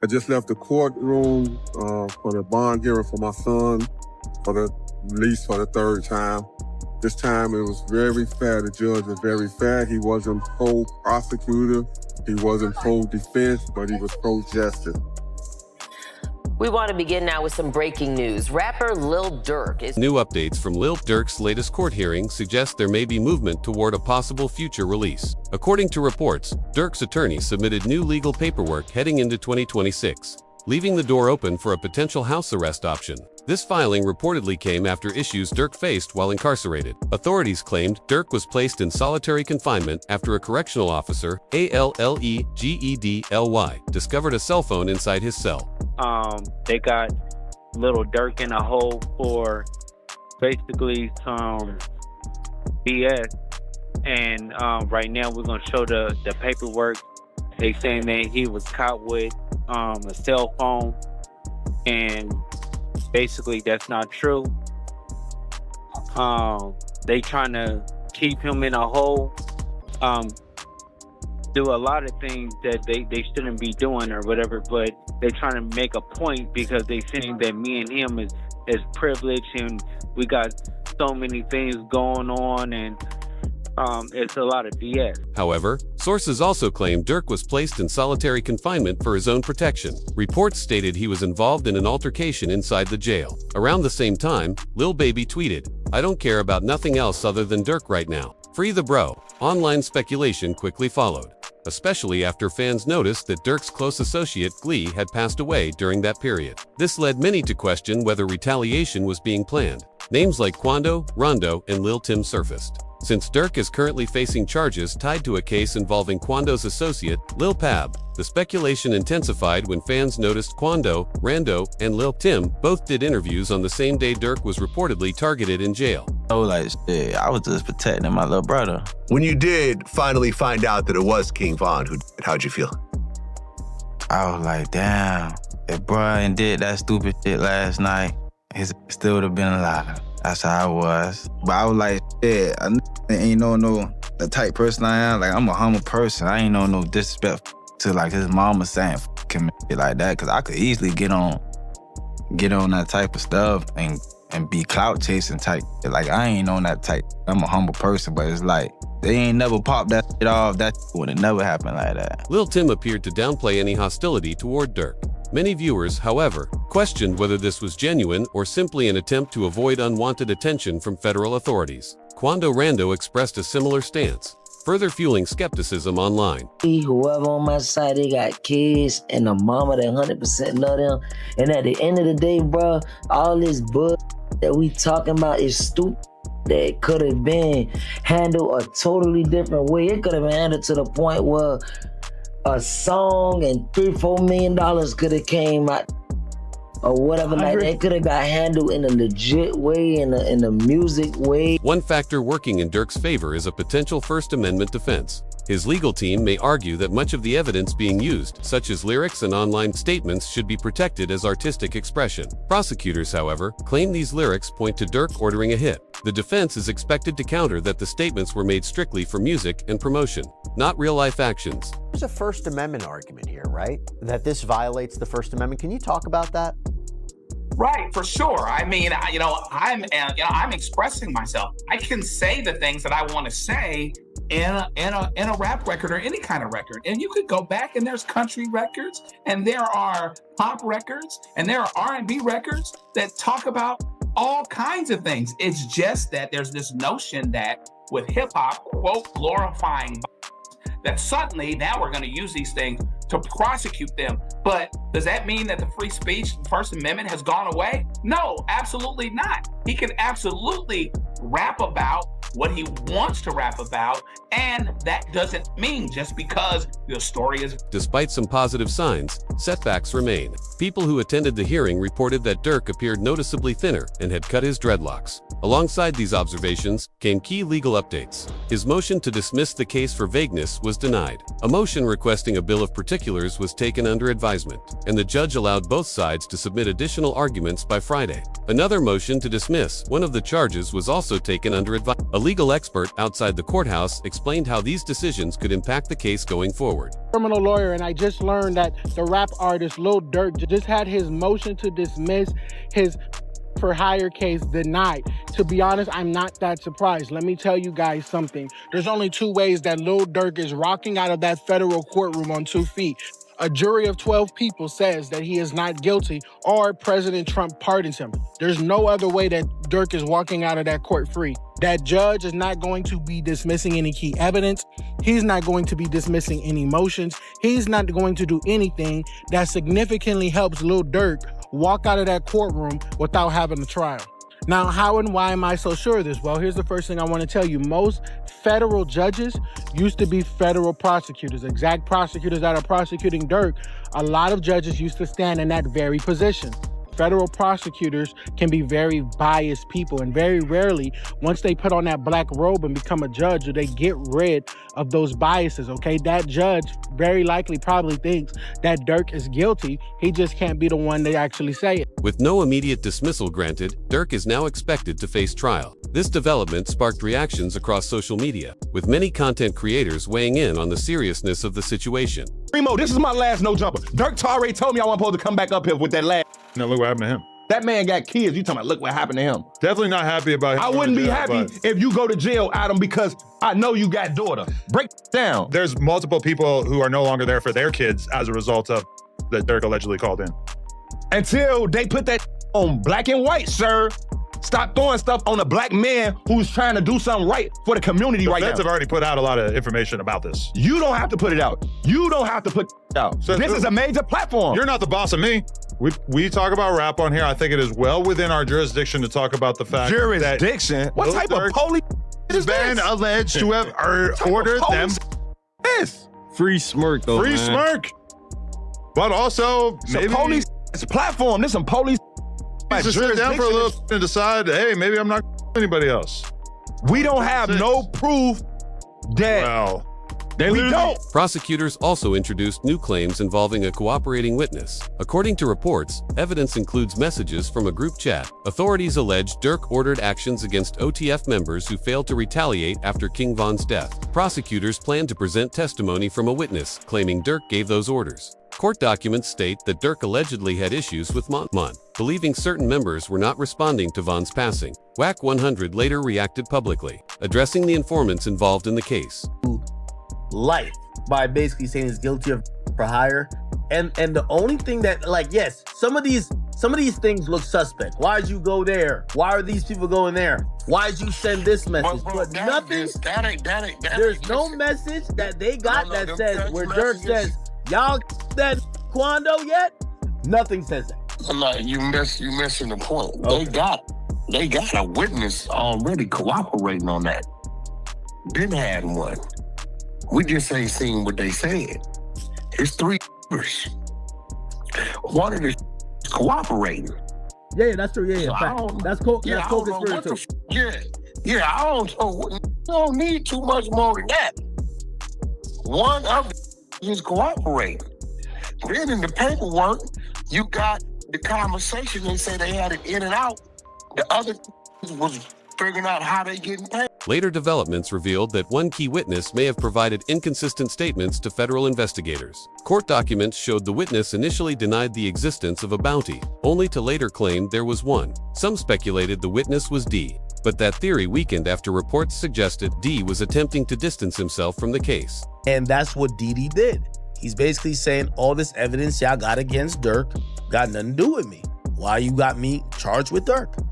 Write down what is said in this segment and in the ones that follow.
I just left the courtroom for the bond hearing for my son for the release for the third time. This time it was very fair. The judge was very fair. He wasn't pro-prosecutor. He wasn't pro-defense, but he was pro-justice. We want to begin now with some breaking news. Rapper Lil Durk is... New updates from Lil Durk's latest court hearing suggest there may be movement toward a possible future release. According to reports, Durk's attorney submitted new legal paperwork heading into 2026, leaving the door open for a potential house arrest option. This filing reportedly came after issues Durk faced while incarcerated. Authorities claimed Durk was placed in solitary confinement after a correctional officer, ALLEGEDLY, discovered a cell phone inside his cell. They got Lil Durk in a hole for basically some BS. And right now we're going to show the paperwork. They saying that he was caught with a cell phone, and basically that's not true. They trying to keep him in a hole, do a lot of things that they shouldn't be doing or whatever, but they're trying to make a point because they saying that me and him is privileged and we got so many things going on, and it's a lot of BS. However, sources also claim Durk was placed in solitary confinement for his own protection. Reports stated he was involved in an altercation inside the jail. Around the same time, Lil Baby tweeted, "I don't care about nothing else other than Durk right now. Free the bro." Online speculation quickly followed, especially after fans noticed that Durk's close associate Glee had passed away during that period. This led many to question whether retaliation was being planned. Names like Quando, Rondo, and Lil Tim surfaced. Since Durk is currently facing charges tied to a case involving Quando's associate, Lil Pab, the speculation intensified when fans noticed Quando, Rando, and Lil Tim both did interviews on the same day Durk was reportedly targeted in jail. Oh, like, shit, I was just protecting my little brother. When you did finally find out that it was King Von who did it, how'd you feel? I was like, damn, if Brian did that stupid shit last night, he still would have been alive. That's how I was. But I was like, yeah, I ain't know the type person I am. Like, I'm a humble person. I ain't know no disrespect to like his mama saying him like that, because I could easily get on that type of stuff and be clout chasing type. Like, I ain't on that type. I'm a humble person, but it's like, they ain't never popped that shit off. That would have never happened like that. Lil Tim appeared to downplay any hostility toward Durk. Many viewers, however, questioned whether this was genuine or simply an attempt to avoid unwanted attention from federal authorities. Quando Rando expressed a similar stance, further fueling skepticism online. Whoever on my side, they got kids and a mama that 100% love them. And at the end of the day, bro, all this bull that we talking about is stupid. That could have been handled a totally different way. It could have been handled to the point where a song and $3-4 million could have came out or whatever. Like, that could have got handled in a legit way, in a music way. One factor working in Durk's favor is a potential First Amendment defense. His legal team may argue that much of the evidence being used, such as lyrics and online statements, should be protected as artistic expression. Prosecutors, however, claim these lyrics point to Durk ordering a hit. The defense is expected to counter that the statements were made strictly for music and promotion, not real-life actions. There's a First Amendment argument here, right? That this violates the First Amendment. Can you talk about that? Right, for sure. I mean, I'm expressing myself. I can say the things that I want to say in a rap record or any kind of record. And you could go back and there's country records and there are pop records and there are R&B records that talk about all kinds of things. It's just that there's this notion that with hip hop, quote, glorifying that suddenly now we're going to use these things to prosecute them. But does that mean that the free speech, First Amendment has gone away? No, absolutely not. He can absolutely rap about what he wants to rap about, and that doesn't mean just because the story is... Despite some positive signs, setbacks remain. People who attended the hearing reported that Durk appeared noticeably thinner and had cut his dreadlocks. Alongside these observations came key legal updates. His motion to dismiss the case for vagueness was denied. A motion requesting a bill of particulars was taken under advisement, and the judge allowed both sides to submit additional arguments by Friday. Another motion to dismiss one of the charges was also taken under advisement. A legal expert outside the courthouse explained how these decisions could impact the case going forward. Criminal lawyer, and I just learned that the rap artist Lil Durk just had his motion to dismiss his for hire case denied. To be honest, I'm not that surprised. Let me tell you guys something. There's only two ways that Lil Durk is rocking out of that federal courtroom on 2 feet. A jury of 12 people says that he is not guilty, or President Trump pardons him. There's no other way that Durk is walking out of that court free. That judge is not going to be dismissing any key evidence. He's not going to be dismissing any motions. He's not going to do anything that significantly helps Lil Durk walk out of that courtroom without having a trial. Now, how and why am I so sure of this? Well, here's the first thing I want to tell you. Most federal judges used to be federal prosecutors, exact prosecutors that are prosecuting Durk. A lot of judges used to stand in that very position. Federal prosecutors can be very biased people, and very rarely, once they put on that black robe and become a judge, do they get rid of those biases, okay? That judge very likely probably thinks that Durk is guilty. He just can't be the one to actually say it. With no immediate dismissal granted, Durk is now expected to face trial. This development sparked reactions across social media, with many content creators weighing in on the seriousness of the situation. Primo, this is my last no jumper. Durk already told me I wasn't supposed to come back up here with that last. Now look what happened to him. That man got kids. You talking about look what happened to him. Definitely not happy about him. I wouldn't be happy if you go to jail, Adam, because I know you got daughter. Break down. There's multiple people who are no longer there for their kids as a result of that Durk allegedly called in. Until they put that on black and white, sir. Stop throwing stuff on a black man who's trying to do something right for the community right now. The feds have already put out a lot of information about this. You don't have to put it out. You don't have to put it out. So this is a major platform. You're not the boss of me. We talk about rap on here. I think it is well within our jurisdiction to talk about the fact that what type of police is been alleged to have ordered them. This free smirk though. Free smirk. But also maybe police platform. This some police. Just sit down for a little and decide, hey, maybe I'm not anybody else. We don't have no proof that we don't. Prosecutors also introduced new claims involving a cooperating witness. According to reports, evidence includes messages from a group chat. Authorities allege Durk ordered actions against OTF members who failed to retaliate after King Von's death. Prosecutors plan to present testimony from a witness, claiming Durk gave those orders. Court documents state that Durk allegedly had issues with Mon, believing certain members were not responding to Von's passing. WAC 100 later reacted publicly, addressing the informants involved in the case. Life by basically saying he's guilty of for hire, and the only thing that, like, yes, some of these things look suspect. Why'd you go there? Why are these people going there? Why'd you send this message? But nothing. There's no message that they got that says where Durk says, y'all that Quando yet? Nothing says that. No, you missing the point. Okay. They got a witness already cooperating on that. Been had one. We just ain't seen what they said. It's 3 years. One of the cooperating. Yeah, that's true. Yeah. That's co-conspiracy. Yeah. I don't need too much more than that. One of is cooperating. Then in the paperwork, you got the conversation. They say they had it in and out. The other was figuring out how they getting paid. Later developments revealed that one key witness may have provided inconsistent statements to federal investigators. Court documents showed the witness initially denied the existence of a bounty, only to later claim there was one. Some speculated the witness was D, but that theory weakened after reports suggested D was attempting to distance himself from the case. And that's what Didi did. He's basically saying all this evidence y'all got against Durk got nothing to do with me. Why you got me charged with Durk?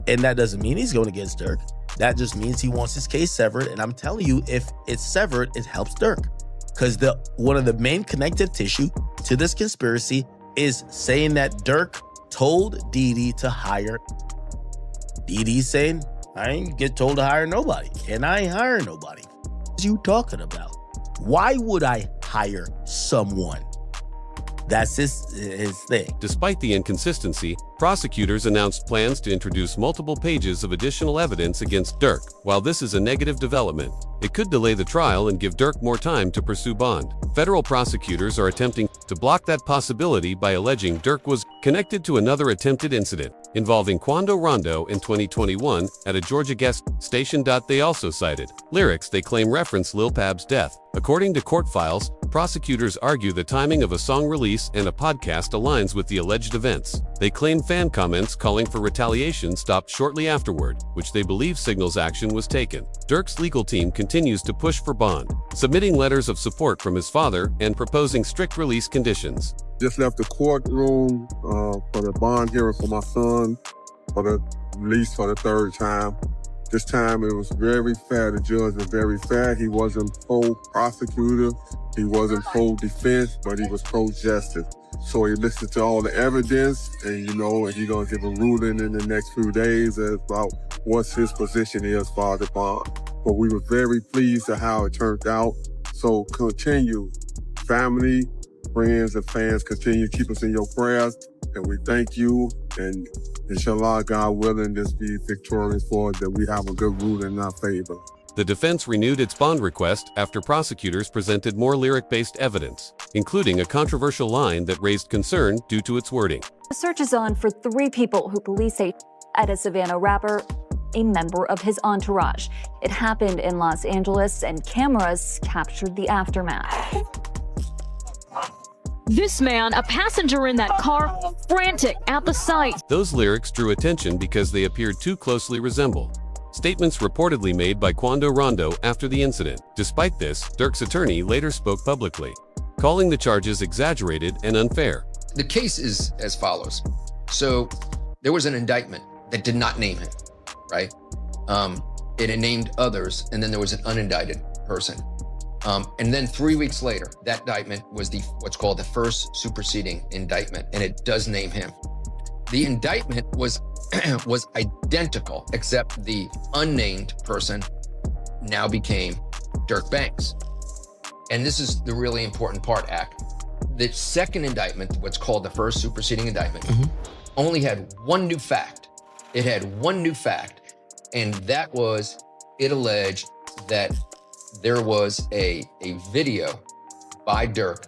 And that doesn't mean he's going against Durk. That just means he wants his case severed. And I'm telling you, if it's severed, it helps Durk. Because one of the main connective tissue to this conspiracy is saying that Durk told Didi to hire. Didi's saying, I ain't get told to hire nobody. And I ain't hiring nobody. What are you talking about? Why would I hire someone? That's his thing. Despite the inconsistency, prosecutors announced plans to introduce multiple pages of additional evidence against Durk. While this is a negative development, it could delay the trial and give Durk more time to pursue bond. Federal prosecutors are attempting to block that possibility by alleging Durk was connected to another attempted incident. involving Quando Rondo in 2021 at a Georgia gas station. They also cited lyrics they claim reference Lil Pab's death. According to court files, prosecutors argue the timing of a song release and a podcast aligns with the alleged events. They claim fan comments calling for retaliation stopped shortly afterward, which they believe signals action was taken. Durk's legal team continues to push for bond, submitting letters of support from his father and proposing strict release conditions. Just left the courtroom for the bond hearing for my son for the release for the third time. This time it was very fair. The judge was very fair. He wasn't pro-prosecutor, he wasn't pro-defense, but he was pro-justice. So he listened to all the evidence, and he's gonna give a ruling in the next few days about what his position is for the bond. But we were very pleased at how it turned out. So continue, family, friends, and fans, continue to keep us in your prayers, and we thank you. And inshallah, God willing, this be victorious for us, that we have a good ruling in our favor. The defense renewed its bond request after prosecutors presented more lyric-based evidence, including a controversial line that raised concern due to its wording. The search is on for 3 people who police say at a Savannah rapper, a member of his entourage. It happened in Los Angeles, and cameras captured the aftermath. This man, a passenger in that car, frantic at the sight. Those lyrics drew attention because they appeared too closely resembled statements reportedly made by Quando Rondo after the incident. Despite this, Durk's attorney later spoke publicly, calling the charges exaggerated and unfair. The case is as follows. So there was an indictment that did not name him, right? It had named others, and then there was an unindicted person. And then 3 weeks later, that indictment was what's called the first superseding indictment, and it does name him. The indictment was identical, except the unnamed person now became Durk Banks. And this is the really important part, Ak. The second indictment, what's called the first superseding indictment, only had one new fact. It had one new fact, and that was it alleged that there was a video by Durk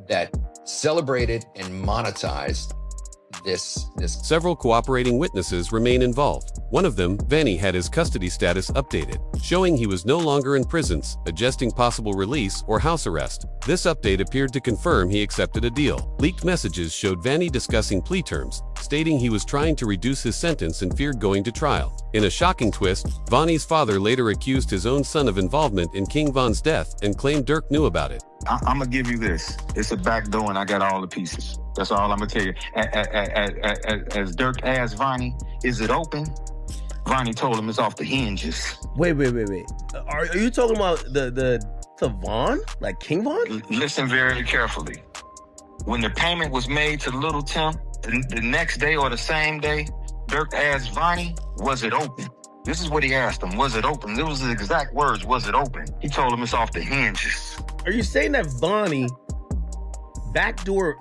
that celebrated and monetized this. Several cooperating witnesses remain involved. One of them, Vanny, had his custody status updated, showing he was no longer in prison, adjusting possible release or house arrest. This update appeared to confirm he accepted a deal. Leaked messages showed Vanny discussing plea terms, stating he was trying to reduce his sentence and feared going to trial. In a shocking twist, Vanny's father later accused his own son of involvement in King Von's death and claimed Durk knew about it. I'm gonna give you this. It's a back door and I got all the pieces. That's all I'm gonna tell you. As Durk asked Vonnie, is it open? Vonnie told him it's off the hinges. Wait. Are you talking about the Von? Like King Von? Listen very carefully. When the payment was made to Little Tim, the next day or the same day, Durk asked Vonnie, was it open? This is what he asked him. Was it open? It was the exact words, was it open? He told him it's off the hinges. Are you saying that Vonnie backdoor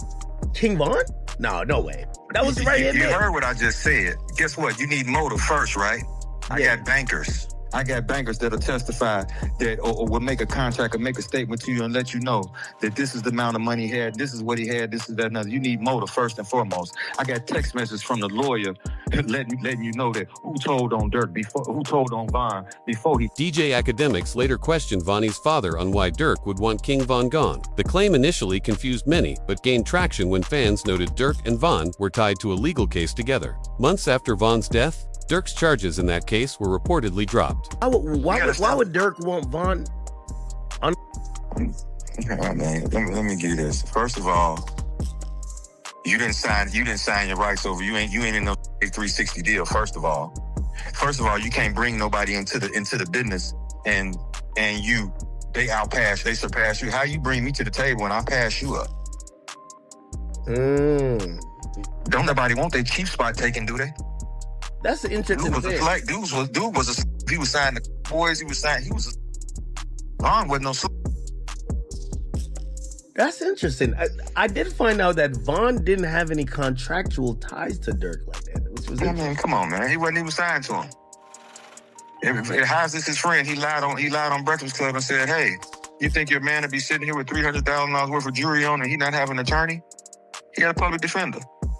King Von? No way. That was right in there. You heard what I just said. Guess what? You need motive first, right? I got bankers. I got bankers that'll testify that or will make a contract or make a statement to you and let you know that this is the amount of money he had, this is what he had, this is that another. You need motive first and foremost. I got text messages from the lawyer letting you know that who told on Durk before, who told on Von before he. DJ Academics later questioned Vonnie's father on why Durk would want King Von gone. The claim initially confused many, but gained traction when fans noted Durk and Von were tied to a legal case together. Months after Von's death, Durk's charges in that case were reportedly dropped. Why would Durk want Von? Man, let me give you this. First of all, you didn't sign your rights over. You ain't in no 360 deal. First of all, you can't bring nobody into the business and they surpass you. How you bring me to the table and I pass you up? Don't nobody want their cheap spot taken, do they? That's an interesting thing. He was signing the boys. Von wasn't no. That's interesting. I did find out that Von didn't have any contractual ties to Durk like that, which was man, come on, man. He wasn't even signed to him. How's this his friend? He lied on Breakfast Club and said, "Hey, you think your man would be sitting here with $300,000 worth of jewelry on and he not have an attorney? He had a public defender."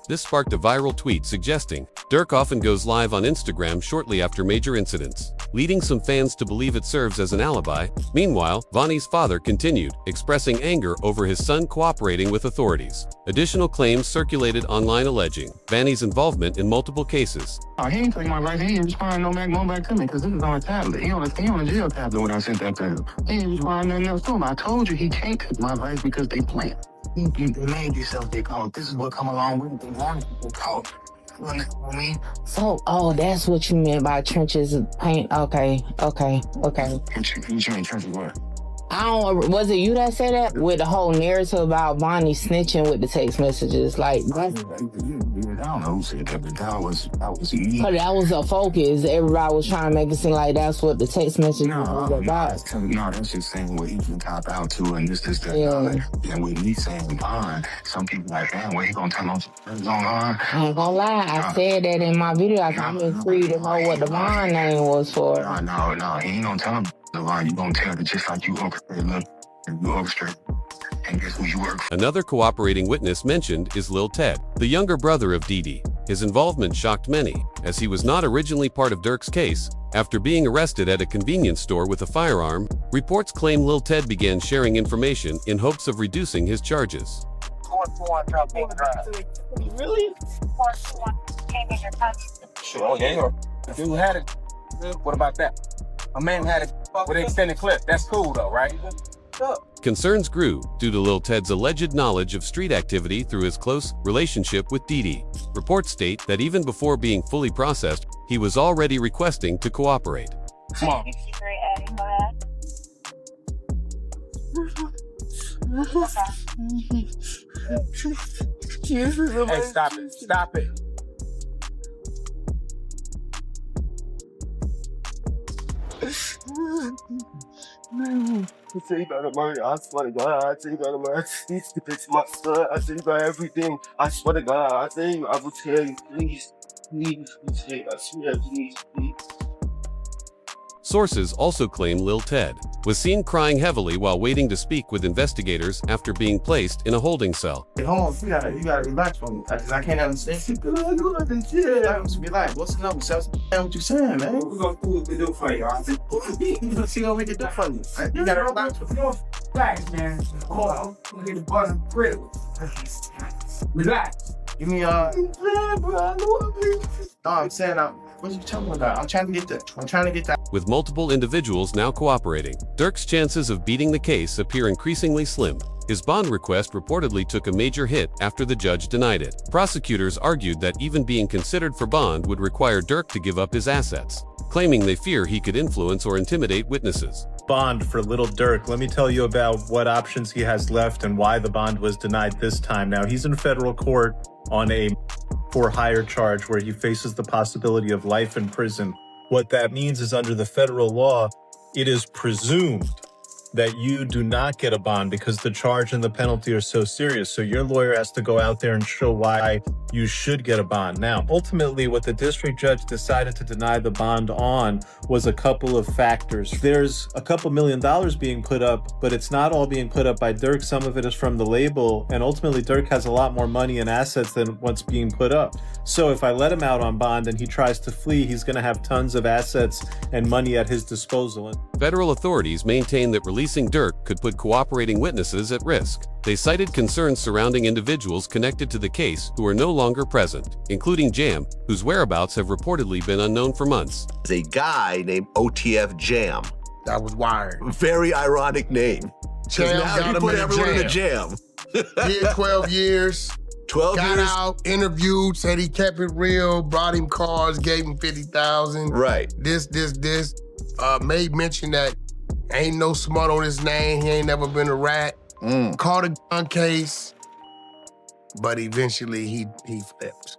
This sparked a viral tweet suggesting Durk often goes live on Instagram shortly after major incidents, leading some fans to believe it serves as an alibi. Meanwhile, Vonnie's father continued, expressing anger over his son cooperating with authorities. Additional claims circulated online alleging Vannie's involvement in multiple cases. Oh, he ain't taking my advice. He ain't responding no back to me because this is on a tablet. He on a jail tablet when I sent that to him. He ain't responding nothing else to him. I told you he can't take my advice because they playing. They made themselves big on. This is what come along with it. They wanted to talk. You know what I mean? So, that's what you meant by trenches of paint. Okay. Trenches what? Was it you that said that? With the whole narrative about Bonnie snitching with the text messages? Like, I don't know who said that, but that was me. But that was a focus. Everybody was trying to make it seem like that's what the text message was about. No, that's just saying what he can cop out to and this, that, and with me saying Bond, some people like, damn, what he gonna tell them on I ain't gonna lie, I said that in my video. I'm free to know what the Bond name was for. No, he ain't gonna tell him the line. You gonna tell it just like you orchestrate, and guess who you work for. Another cooperating witness mentioned is Lil Ted, the younger brother of Dee Dee. His involvement shocked many, as he was not originally part of Durk's case. After being arrested at a convenience store with a firearm, reports claim Lil Ted began sharing information in hopes of reducing his charges. Really? Sure, yeah. Dude had it. What about that? A man had it with an extended clip. That's cool though, right? Concerns grew due to Lil Ted's alleged knowledge of street activity through his close relationship with Dee Dee. Reports state that even before being fully processed, he was already requesting to cooperate. Come on. Hey, stop it. Stop it. I say you got the money, I swear to God, I say you got the money, I need to fix my son, I say you got everything, I swear to God, I say you, I will tell you, please, I swear, please. Sources also claim Lil Ted was seen crying heavily while waiting to speak with investigators after being placed in a holding cell. Hey, hold on, you gotta relax for me, because I can't understand. Relax, what's the number? What you saying, man? We're gonna do what we do for you, alright? Let's see what we can do for you. You gotta relax for me. Relax, man. Hold on, I'm gonna get the button grill. Relax. Give me No, I'm saying, what are you talking about? I'm trying to get that. With multiple individuals now cooperating, Durk's chances of beating the case appear increasingly slim. His bond request reportedly took a major hit after the judge denied it. Prosecutors argued that even being considered for bond would require Durk to give up his assets, claiming they fear he could influence or intimidate witnesses. Bond for Lil Durk. Let me tell you about what options he has left and why the bond was denied this time. Now, he's in federal court on a for hire charge where he faces the possibility of life in prison. What that means is under the federal law, it is presumed that you do not get a bond because the charge and the penalty are so serious. So your lawyer has to go out there and show why you should get a bond. Now, ultimately, what the district judge decided to deny the bond on was a couple of factors. There's a couple $1 million being put up, but it's not all being put up by Durk. Some of it is from the label, and ultimately Durk has a lot more money and assets than what's being put up. So if I let him out on bond and he tries to flee, he's going to have tons of assets and money at his disposal. Federal authorities maintain that releasing Durk could put cooperating witnesses at risk. They cited concerns surrounding individuals connected to the case who are no longer present, including Jam, whose whereabouts have reportedly been unknown for months. There's a guy named OTF Jam. That was wired. Very ironic name. Jam now got you him put in a everyone in a jam. Did 12 years. 12 got years. out, interviewed, said he kept it real, brought him cars, gave him 50,000. Right. This. Made mention that ain't no smut on his name. He ain't never been a rat. Caught a gun case, but eventually he flipped.